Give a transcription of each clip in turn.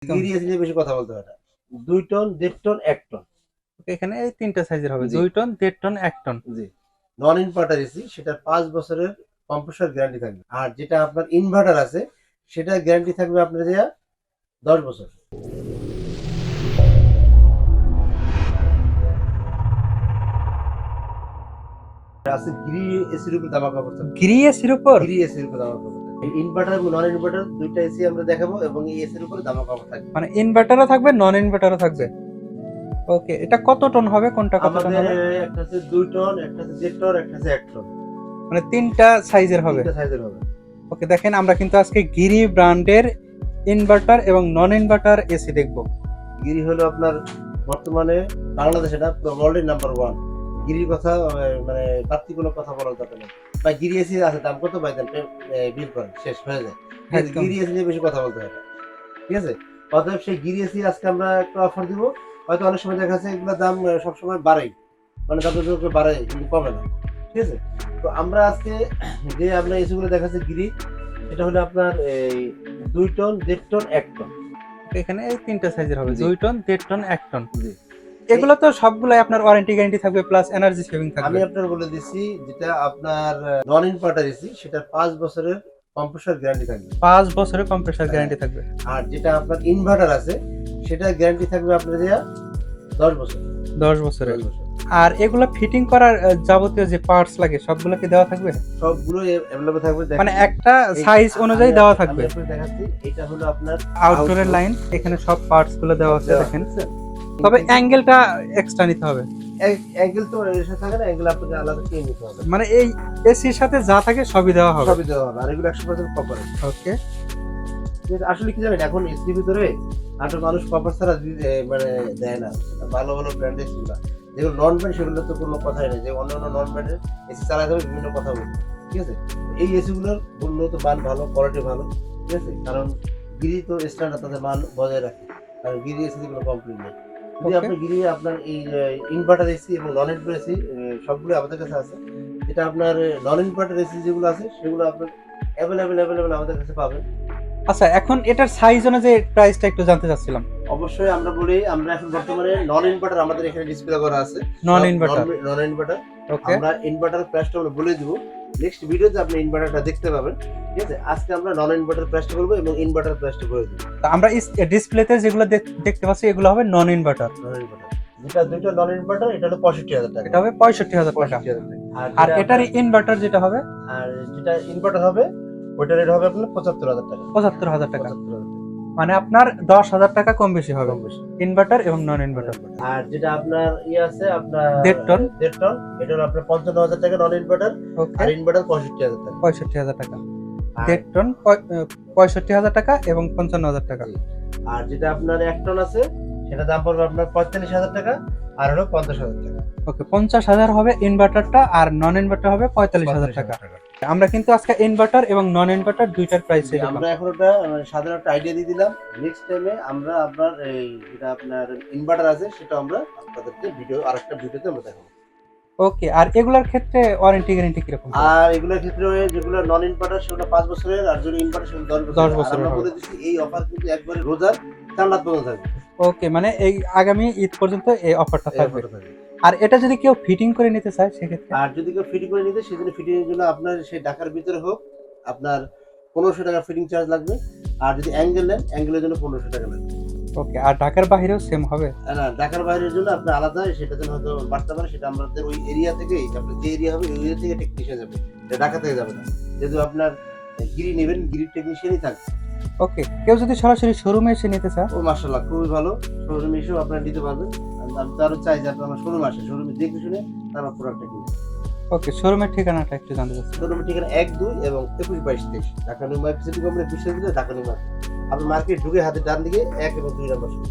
Gree AC নিয়ে বেশি কথা বলতে হয় না। 2 টন, 1.5 টন, 1 টন। এখানে এই তিনটা সাইজের হবে, জি। 2 টন, 1.5 টন, 1 টন। জি। নন ইনভার্টার এসি সেটা 5 বছরের কম্প্রেসর গ্যারান্টি থাকবে। আর যেটা আপনার ইনভার্টার আছে সেটা গ্যারান্টি থাকবে আপনার দেয়া 10 বছর। আছে গ্রি এসির উপর দামা কাপড় থাকবে। গ্রি এসির উপর? গ্রি এসির উপর দামা কাপড় থাকবে। ইনভার্টার এবং নন ইনভার্টার দুইটা এসি আমরা দেখাবো এবং এই এসির উপরে দামা কাপড় থাকবে। মানে ইনভার্টারও থাকবে, নন ইনভার্টারও থাকবে। ওকে, এটা কত টন হবে? কোনটা কত টন আমাদের হবে? একটা আছে 2 টন, একটা আছে 1.5 টন, একটা আছে 1 টন। মানে তিনটা সাইজের হবে। তিনটা সাইজের হবে। ওকে, দেখেন আমরা কিন্তু আজকে গিরি ব্র্যান্ডের ইনভার্টার এবং নন ইনভার্টার এসি দেখব। গিরি হলো আপনার বর্তমানে বাংলাদেশে না ওয়ার্ল্ডের নাম্বার 1। গিরির কথা মানে বাড়তি কোনো কথা বলার দরকার নেই। ভাই গিরি এসি আছে দাম কত ভাই দেন বিল করেন শেষ হয়ে যায়। একদম। গিরি এসি নিয়ে বেশি কথা বলতে হয় না। ঠিক আছে? অতএব সেই গিরি এসি আজকে আমরা একটা অফার দিব। হয়তো অনেক সময় দেখা যাচ্ছে এগুলোর দাম সবসময় বাড়েই। মানে দাম যত বাড়ে কিন্তু কমে না। ঠিক আছে? তো আমরা আজকে যে আমরা এসিগুলো দেখাচ্ছি গিরি এটা হলো আপনার এই 2 টন, 1.5 টন, 1 টন। এখানে এই তিনটা সাইজের হবে, জি। 2 টন, 1.5 টন, 1 টন। জি। এগুলো তো সবগুলাই আপনার ওয়ারেন্টি গ্যারান্টি থাকবে প্লাস এনার্জি সেভিং থাকবে। আমি আপনার বলে দিচ্ছি যেটা আপনার নন ইনভার্টার এসি সেটা 5 বছরের কম্প্রেসর গ্যারান্টি থাকবে। 5 বছরের কম্প্রেসর গ্যারান্টি থাকবে। আর যেটা আপনার ইনভার্টার আছে সেটা গ্যারান্টি থাকবে আপনার দেয়া 10 বছর। 10 বছরের। 10 বছর। আর এগুলো ফিটিং করার যাবতীয় যে পার্টস লাগে সবগুলো কি দেওয়া থাকবে? সবগুলো अवेलेबल থাকবে। মানে একটা সাইজ অনুযায়ী দেওয়া থাকবে। আমি আপনাকে দেখাচ্ছি এটা হলো আপনার আউটডোরের লাইন, এখানে সব পার্টস গুলো দেওয়া আছে দেখেন। বুঝছেন? তবে অ্যাঙ্গেলটা এক্সট্রা নিতে হবে। অ্যাঙ্গেল তো এর সাথে থাকে না, অ্যাঙ্গেল আপনাকে আলাদা কিনে নিতে হবে। মানে এই এসির সাথে যা থাকে সবই দেওয়া হবে। সবই দেওয়া হবে। আর এগুলো 100% কপার। ওকে। আসলে কি জানেন এখন এসির ভিতরে আসলে মানুষ কপার ছাড়া মানে দেয় না। ভালো ভালো ব্র্যান্ডের এসি না। যেগুলো নন ব্র্যান্ড সেগুলো তো কোনো কথাই নেই। যে অন্য নন ব্র্যান্ডের এসি চালাতে হবে বিভিন্ন কথা বলবে। ঠিক আছে? এই এসিগুলোর গুণগত মান ভালো, কোয়ালিটি ভালো। ঠিক আছে? কারণ গিরি তো স্ট্যান্ডার্ড তাদের মান বজায় রাখে। কারণ গিরি এসি কোনো কমপ্লেইন নেই। যদি আপনি গিরি আপনার এই ইনভার্টার এসি এবং নন ইনভার্টার এসি সবগুলো আমাদের কাছে আছে। যেটা আপনার নন ইনভার্টার এসি যেগুলো আছে সেগুলো আপনার অ্যাভেলেবল আমাদের কাছে পাবেন। আচ্ছা, এখন এটার সাইজ অনুযায়ী প্রাইসটা একটু জানতে চাচ্ছিলাম। অবশ্যই আমরা বলি আমরা এখন বর্তমানে নন ইনভার্টার আমাদের এখানে ডিসপ্লে করা আছে। Non inverter. Non inverter. Okay. আমরা ইনভার্টার প্রাইসটা আমরা বলে দিব। নেক্সট ভিডিওতে আপনি ইনভার্টারটা দেখতে পাবেন। ঠিক আছে? আজকে আমরা নন ইনভার্টার প্রাইসটা বলবো এবং ইনভার্টার প্রাইসটা বলে দিব। আমরা ডিসপ্লেতে যেগুলো দেখতে পাচ্ছি এগুলো হবে নন ইনভার্টার। Non inverter. যেটা দুইটা নন ইনভার্টার এটা হলো 65,000 টাকা। এটা হবে 65,000 টাকা। 65,000 টাকা। আর এটার ইনভার্টার যেটা হবে, আর যেটা ইনভার্টার হবে ওইটার রেট হবে আপনার 75,000 টাকা। 75,000 টাকা। 75,000 টাকা। মানে আপনার 10,000 টাকা কম বেশি হবে কম বেশি। ইনভার্টার এবং নন ইনভার্টার। আর যেটা আপনার আছে আপনার 1.5 টন। 1.5 টন এটা হলো আপনার 55,000 টাকা নন ইনভার্টার। ওকে। আর ইনভার্টার 65,000 টাকা। 65,000 টাকা। 1.5 টন 65,000 টাকা এবং 55,000 টাকা। আর যেটা আপনার 1 টন আছে সেটা দাম পড়বে আপনার 45,000 টাকা আর হলো 50,000 টাকা। ওকে, 50,000 হবে ইনভার্টারটা আর নন ইনভার্টার হবে 45,000 টাকা। আমরা কিন্তু আজকে ইনভার্টার এবং নন ইনভার্টার দুইটার প্রাইস আমরা এখন ওটা সাধারণ একটা আইডিয়া দিয়ে দিলাম। নেক্সট টাইমে আমরা আপনার এই যেটা আপনার ইনভার্টার আছে সেটা আমরা আপনাদেরকে আরেকটা ভিডিওতে আমরা দেখাবো। ওকে। আর এগুলোর ক্ষেত্রে ওয়ারেন্টি গ্যারান্টি কিরকম? আর এগুলোর ক্ষেত্রে যেগুলো নন ইনভার্টার সেগুলো 5 বছরের আর যেগুলো ইনভার্টার সেগুলো 10 বছরের। আমরা বলে দিচ্ছি এই অফার কিন্তু একবারে রোজার চান্নাত পর্যন্ত থাকবে। ওকে, মানে এই আগামী ঈদ পর্যন্ত এই অফারটা থাকবে। আর এটা যদি কেউ ফিটিং করে নিতে চায় সেক্ষেত্রে? আর যদি কেউ ফিটিং করে নিতে সেজন্য ফিটিং এর জন্য আপনার সেই ঢাকার ভিতরে হোক আপনার 1500 টাকা ফিটিং চার্জ লাগবে। আর যদি অ্যাঙ্গেল নেন অ্যাঙ্গেলের জন্য 1500 টাকা লাগবে। ওকে। আর ঢাকার বাইরেও সেম হবে? না, ঢাকার বাইরের জন্য আপনি আলাদা সেটা জন্য হয়তো বাড়তে পারে। সেটা আমাদের ওই এরিয়া থেকে আপনার যে এরিয়া হবে ওই এরিয়া থেকে টেকনিশিয়ান যাবে। এটা ঢাকা থেকে যাবে না। যেহেতু আপনার গিরি নেবেন গিরির টেকনিশিয়ানই থাকবে। ওকে। কেউ যদি সরাসরি শোরুমে এসে নিতে চায়? ও মাশাআল্লাহ খুবই ভালো। শোরুমে এসেও আপনারা নিতে পারবেন। আমি তো আরো চাই যে আপনারা শোরুমে আসেন। শোরুমে দেখে শুনে তারপর প্রোডাক্টটা কিনবেন। ওকে, শোরুমের ঠিকানাটা একটু জানতে চাচ্ছি। শোরুমের ঠিকানা ১, ২ এবং ২১, ২২, ২৩ Dhaka new market city complex বিশ্বাস দিলে ঢাকা নিউ মার্কেট। আপনি মার্কেট ঢুকে হাতের ডান দিকে ১ এবং ২ নাম্বার শোরুম।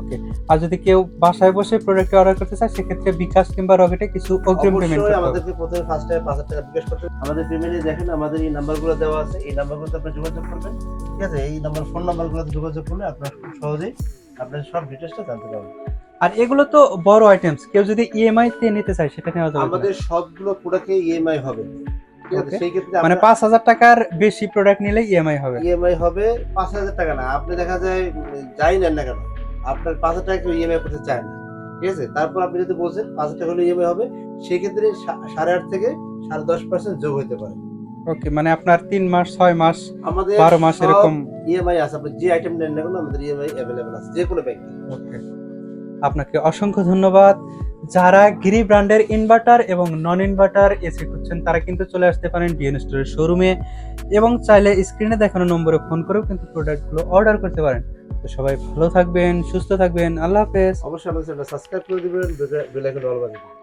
ওকে। আর যদি কেউ বাসায় বসে প্রোডাক্ট অর্ডার করতে চায় সেক্ষেত্রে বিকাশ কিংবা রকেটে কিছু অগ্রিম পেমেন্ট করতে হবে। আমাদেরকে প্রথমে ফার্স্ট টাইম ৫০০০ টাকা বিকাশ করতে হবে। আমাদের পেমেন্টে দেখেন আমাদের এই নাম্বারগুলো দেওয়া আছে। এই নাম্বারগুলোতে আপনি যোগাযোগ করবেন। ঠিক আছে? এই নাম্বার ফোন নাম্বারগুলোতে যোগাযোগ করলে আপনারা খুব সহজেই আপনার সব ডিটেইলসটা জানতে পারবেন। আর এগুলো তো বড় আইটেমস, কেউ যদি ইএমআই তে নিতে চায় সেটা নেওয়া যাবে? আমাদের সবগুলো প্রোডাক্টে ইএমআই হবে। ঠিক আছে, Okay. সেই ক্ষেত্রে মানে 5,000 টাকার বেশি প্রোডাক্ট নিলে ইএমআই হবে। ইএমআই হবে 5,000 টাকা না, আপনি দেখা যায় যাই নেন না কেন আপনার 5,000 টাকা কেউ ইএমআই করতে চায় না, ঠিক আছে। তারপর আপনি যদি বলছেন 5,000 টাকা হলে ইএমআই হবে, সেই ক্ষেত্রে 8.5 থেকে 10.5% যোগ হতে পারে। ওকে, মানে আপনার 3 মাস 6 মাস আমাদের 12 মাস এরকম। ইএমআই আছে, আপনি যে আইটেম নেন না কেন আমাদের ইএমআই অ্যাভেলেবল আছে যে কোনো ব্যাংকে। ওকে, আপনাকে অসংখ্য ধন্যবাদ। যারা গ্রি ব্র্যান্ডের ইনভার্টার এবং নন ইনভার্টার এসি খুঁজছেন তারা কিন্তু চলে আসতে পারেন ডিএন স্টোরের শোরুমে, এবং চাইলে স্ক্রিনে দেখানো নম্বরে ফোন করেও কিন্তু প্রোডাক্টগুলো অর্ডার করতে পারেন। তো সবাই ভালো থাকবেন, সুস্থ থাকবেন, আল্লাহ হাফেজ। অবশ্যই আমাদের চ্যানেলটা সাবস্ক্রাইব করে দিবেন, বেল আইকন অল বাজিয়ে দিবেন।